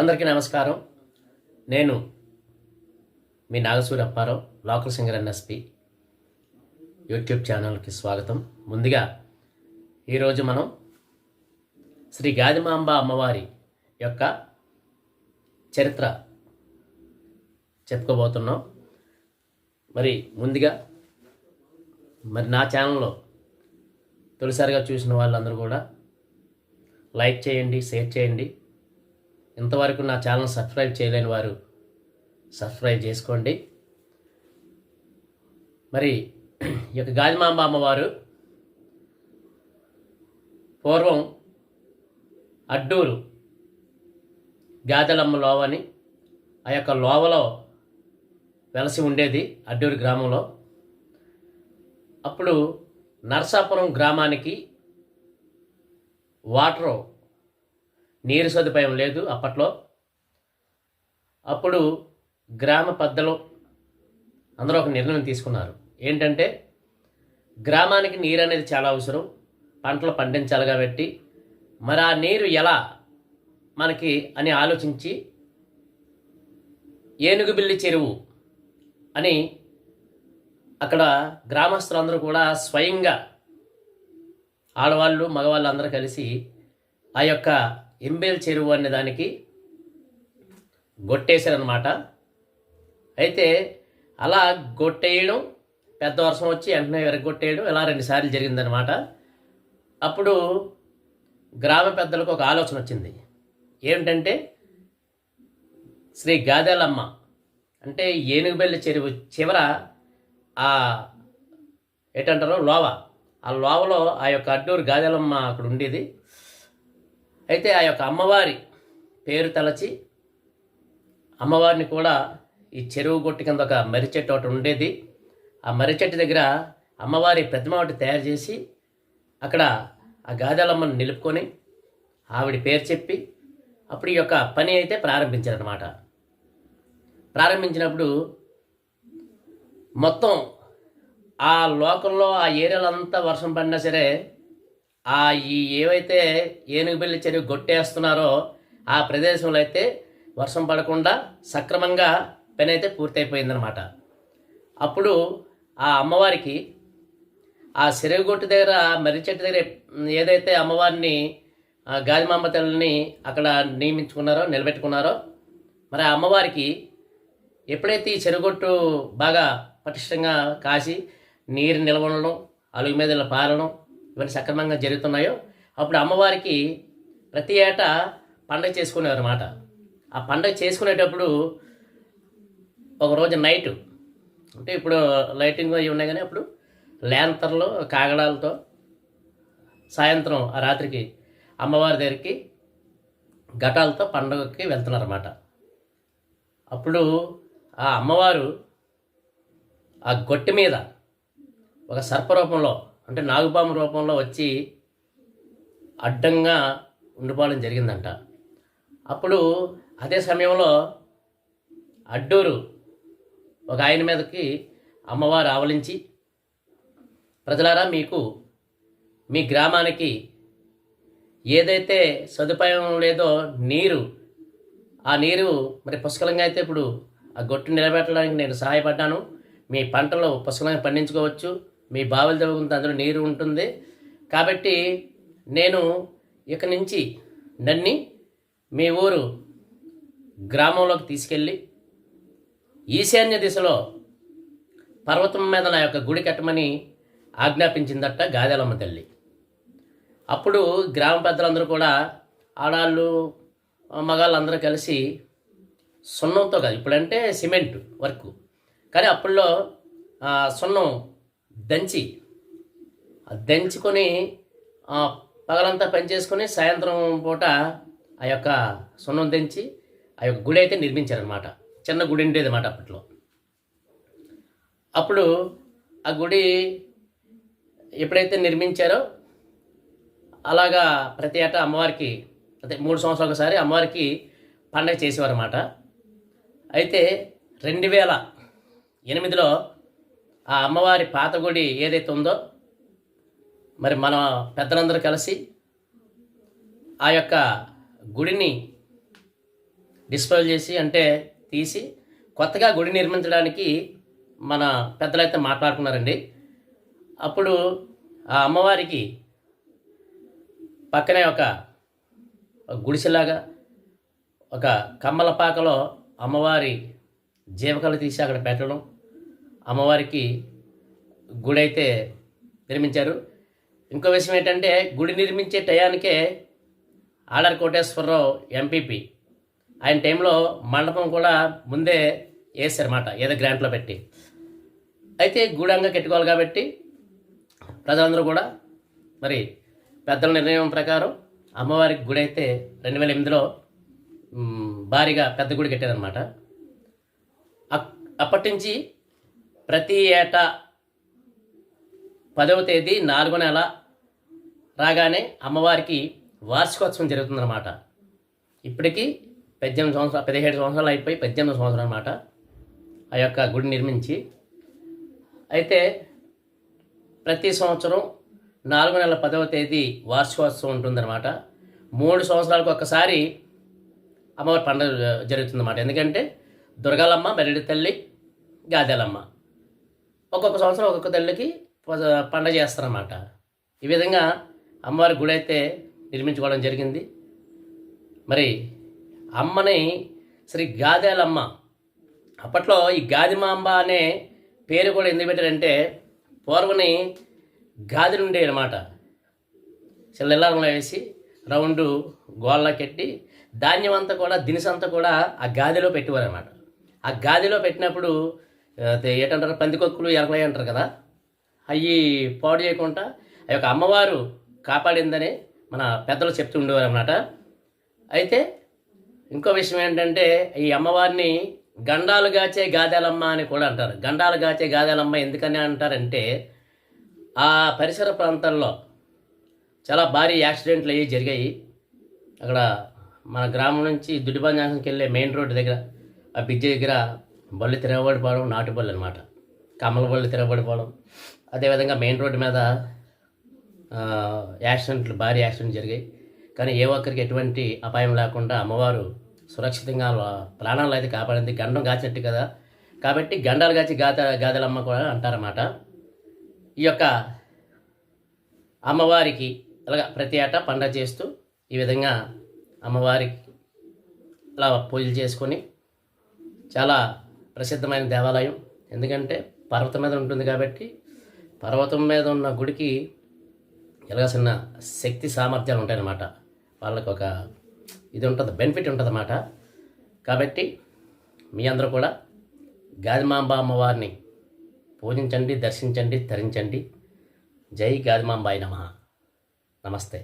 అందరికీ నమస్కారం. నేను మీ Nagasuri Apparao, local singer NSP YouTube ఛానల్కి స్వాగతం. ముందుగా ఈరోజు మనం శ్రీ గాదిమాంబ అమ్మవారి యొక్క చరిత్ర చెప్పుకోబోతున్నాం. ముందుగా నా ఛానల్లో తొలిసారిగా చూసిన వాళ్ళందరూ కూడా లైక్ చేయండి, షేర్ చేయండి. ఇంతవరకు నా ఛానల్ సబ్స్క్రైబ్ చేయలేని వారు సబ్స్క్రైబ్ చేసుకోండి. ఈ యొక్క గాదిమాంబ అమ్మవారు పూర్వం అడ్డూరు గాదెలమ్మ లోవ అని ఆ యొక్క లోవలో వెలసి ఉండేది, అడ్డూరు గ్రామంలో. అప్పుడు నరసాపురం గ్రామానికి నీరు సదుపాయం లేదు అప్పట్లో. అప్పుడు గ్రామ పెద్దలు అందరూ ఒక నిర్ణయం తీసుకున్నారు. ఏంటంటే గ్రామానికి నీరు అనేది చాలా అవసరం, పంటలు పండించాలి కాబట్టి మరి ఆ నీరు ఎలా మనకి అని ఆలోచించి ఏనుగుబిల్లి చెరువు అని అక్కడ గ్రామస్తులందరూ కూడా స్వయంగా ఆడవాళ్ళు మగవాళ్ళు అందరూ కలిసి ఆ యొక్క ఎంబేల్ చెరువు అనే దానికి గొట్టేశారనమాట. అయితే అలా గొట్టేయడం, పెద్ద వర్షం వచ్చి వెంటనే విరగొట్టేయడం ఇలా 2 సార్లు జరిగిందనమాట. అప్పుడు గ్రామ పెద్దలకు ఒక ఆలోచన వచ్చింది. ఏమిటంటే శ్రీ గాదెలమ్మ అంటే ఏనుగుబెల్లి చెరువు చివర ఏంటంటారో లోవ, ఆ లోవలో ఆ యొక్క అడ్డూరు గాదెలమ్మ అక్కడ ఉండేది. అయితే ఆ యొక్క అమ్మవారి పేరు తలచి అమ్మవారిని కూడా ఈ చెరువు గొట్టు కింద ఒక మర్రి చెట్టు ఒకటి ఉండేది. ఆ మర్రి చెట్టు దగ్గర అమ్మవారి ప్రతిమ ఒకటి తయారు చేసి అక్కడ ఆ గాదెలమ్మను నిలుపుకొని ఆవిడ పేరు చెప్పి అప్పుడు ఈ యొక్క పని అయితే ప్రారంభించారనమాట. ప్రారంభించినప్పుడు మొత్తం ఆ లోకల్లో ఆ ఏరియాలంతా వర్షం పడినా సరే ఏవైతే ఏనుగుబెల్లి చెరువు గొట్టేస్తున్నారో ఆ ప్రదేశంలో అయితే వర్షం పడకుండా సక్రమంగా పని అయితే పూర్తయిపోయిందనమాట. అప్పుడు ఆ అమ్మవారికి ఆ చెరువు గొట్టు దగ్గర మర్రి చెట్టు దగ్గర ఏదైతే అమ్మవారిని గాదిమాంబ తల్లిని అక్కడ నిలబెట్టుకున్నారో మరి ఆ అమ్మవారికి ఎప్పుడైతే ఈ చెరుగొట్టు బాగా పటిష్టంగా కాసి నీరు నిలవడం, అలుగు మీద పారడం ఇవన్నీ సక్రమంగా జరుగుతున్నాయో అప్పుడు అమ్మవారికి ప్రతి ఏటా పండగ చేసుకునేవారు అన్నమాట. ఆ పండగ చేసుకునేటప్పుడు ఒకరోజు నైటు, అంటే ఇప్పుడు లైటింగ్ అవి ఉన్నాయి కానీ అప్పుడు ల్యాంతర్లు కాగడాలతో సాయంత్రం ఆ రాత్రికి అమ్మవారి దగ్గరికి ఘటాలతో పండగకి వెళ్తున్నారన్నమాట. అప్పుడు ఆ అమ్మవారు ఆ గొట్టి మీద ఒక సర్పరూపంలో అంటే నాగుపాము రూపంలో వచ్చి అడ్డంగా ఉండిపోవడం జరిగిందంట. అప్పుడు అదే సమయంలో అడ్డూరు ఒక ఆయన మీదకి అమ్మవారు ఆవలించి, ప్రజలారా, మీకు మీ గ్రామానికి ఏదైతే సదుపాయం లేదో ఆ నీరు మరి పుష్కలంగా అయితే ఇప్పుడు ఆ గొట్టు నిలబెట్టడానికి నేను సహాయపడ్డాను. మీ పంటలు పుష్కలంగా పండించుకోవచ్చు, మీ బావులు తవ్వుకుంటే అందులో నీరు ఉంటుంది. కాబట్టి నేను ఇక నుంచి నన్ను మీ ఊరు గ్రామంలోకి తీసుకెళ్ళి ఈశాన్య దిశలో పర్వతం మీద నా యొక్క గుడి కట్టమని ఆజ్ఞాపించిందట గాదెలమ్మ తల్లి. అప్పుడు గ్రామ పెద్దలందరూ కూడా ఆడాళ్ళు మగాళ్ళు అందరూ కలిసి సున్నంతో కాదు, ఇప్పుడంటే సిమెంట్ వర్క్, కానీ అప్పుల్లో సున్నం దంచుకొని పగలంతా పనిచేసుకొని సాయంత్రం పూట ఆ యొక్క సున్నం దంచి ఆ యొక్క గుడి అయితే నిర్మించారనమాట. చిన్న గుడి ఉండేది అన్నమాట అప్పట్లో. అప్పుడు ఆ గుడి ఎప్పుడైతే నిర్మించారో అలాగా ప్రతి ఏటా అమ్మవారికి 3 సంవత్సరాలకు ఒకసారి అమ్మవారికి పండగ చేసేవారు అన్నమాట. అయితే 2008లో ఆ అమ్మవారి పాత గుడి ఏదైతే ఉందో మరి మన పెద్దలందరూ కలిసి ఆ యొక్క గుడిని డిస్పోజ్ చేసి అంటే తీసి కొత్తగా గుడి నిర్మించడానికి మన పెద్దలైతే మాట్లాడుకున్నారండి. అప్పుడు ఆ అమ్మవారికి పక్కనే ఒక గుడిసెలాగా ఒక కమ్మలపాకలో అమ్మవారి జీవకళ తీసి అక్కడ పెట్టడం, అమ్మవారికి గుడి అయితే నిర్మించారు. ఇంకో విషయం ఏంటంటే గుడి నిర్మించే టయానికే ఆళ్ల కోటేశ్వరరావు ఎంపీపీ ఆయన టైంలో మండపం కూడా ముందే వేసారన్నమాట, ఏదో గ్రాంట్లో పెట్టి. అయితే గూఢంగా కట్టుకోవాలి కాబట్టి ప్రజలందరూ కూడా మరి పెద్దల నిర్ణయం ప్రకారం అమ్మవారికి గుడి అయితే 2008లో భారీగా పెద్ద గుడి కట్టారనమాట. అప్పటి నుంచి ప్రతి ఏటా 10వ తేదీ 4వ నెల రాగానే అమ్మవారికి వార్షికోత్సవం జరుగుతుందన్నమాట. ఇప్పటికీ 17 సంవత్సరాలు అయిపోయి 18వ సంవత్సరం అనమాట ఆ యొక్క గుడి నిర్మించి. అయితే ప్రతి సంవత్సరం 4వ నెల 10వ తేదీ వార్షికోత్సవం ఉంటుందన్నమాట. 3 సంవత్సరాలకు ఒక్కసారి అమ్మవారి పండుగ జరుగుతుందన్నమాట. ఎందుకంటే దుర్గాలమ్మ, మెరడి తల్లి, గాదెలమ్మ ఒక్కొక్క సంవత్సరం ఒక్కొక్క తల్లికి పండుగ చేస్తారన్నమాట. ఈ విధంగా అమ్మవారి గుడి అయితే నిర్మించుకోవడం జరిగింది. మరి అమ్మని శ్రీ గాదెలమ్మ, అప్పట్లో ఈ గాదిమాంబ అనే పేరు కూడా ఎందుకు పెట్టారంటే పూర్వని గాదిలు ఉండేవి అనమాట. చిల్లెల్లారంలో వేసి రౌండ్ గోళ్ళ కెట్టి ధాన్యం అంతా కూడా దినుసంతా కూడా ఆ గాదిలో పెట్టేవారు అనమాట. ఆ గాదిలో పెట్టినప్పుడు ఏంటంటారు, పందికొక్కులు ఎరకలై అంటారు కదా, అవి పాడు చేయకుండా ఆ యొక్క అమ్మవారు కాపాడిందని మన పెద్దలు చెప్తూ ఉండేవారు అన్నమాట. అయితే ఇంకో విషయం ఏంటంటే ఈ అమ్మవారిని గండాలు గాచే గాదెలమ్మ అని కూడా అంటారు. గండాలు గాచే గాదెలమ్మ ఎందుకని అంటారంటే ఆ పరిసర ప్రాంతాల్లో చాలా భారీ యాక్సిడెంట్లు అయ్యి జరిగాయి. అక్కడ మన గ్రామం నుంచి దుడ్డిబంజానికి వెళ్ళే మెయిన్ రోడ్డు దగ్గర ఆ బ్రిడ్జి దగ్గర బళ్ళు తిరగబడిపోవడం, నాటు బళ్ళు అనమాట, కమ్మల బళ్ళు తిరగబడిపోవడం. అదేవిధంగా మెయిన్ రోడ్డు మీద భారీ యాక్సిడెంట్లు జరిగాయి. కానీ ఏ ఒక్కరికి ఎటువంటి అపాయం లేకుండా అమ్మవారు సురక్షితంగా ప్రాణాలు అయితే కాపాడింది. గండం గాచినట్టు కదా, కాబట్టి గండాలు గాచి గాదెలమ్మ కూడా అంటారన్నమాట. ఈ యొక్క అమ్మవారికి అలాగా ప్రతి ఏటా పండగ చేస్తూ ఈ విధంగా అమ్మవారికి అలా పూజలు చేసుకొని చాలా ప్రసిద్ధమైన దేవాలయం. ఎందుకంటే పర్వతం మీద ఉంటుంది కాబట్టి పర్వతం మీద ఉన్న గుడికి ఎలాగ చిన్న శక్తి సామర్థ్యాలు ఉంటాయన్నమాట. వాళ్ళకి ఒక ఇది ఉంటుంది, బెనిఫిట్ ఉంటుంది అన్నమాట. కాబట్టి మీ అందరూ కూడా గాదిమాంబ అమ్మవారిని పూజించండి, దర్శించండి, తరించండి. జై గాదిమాంబాయ నమః. నమస్తే.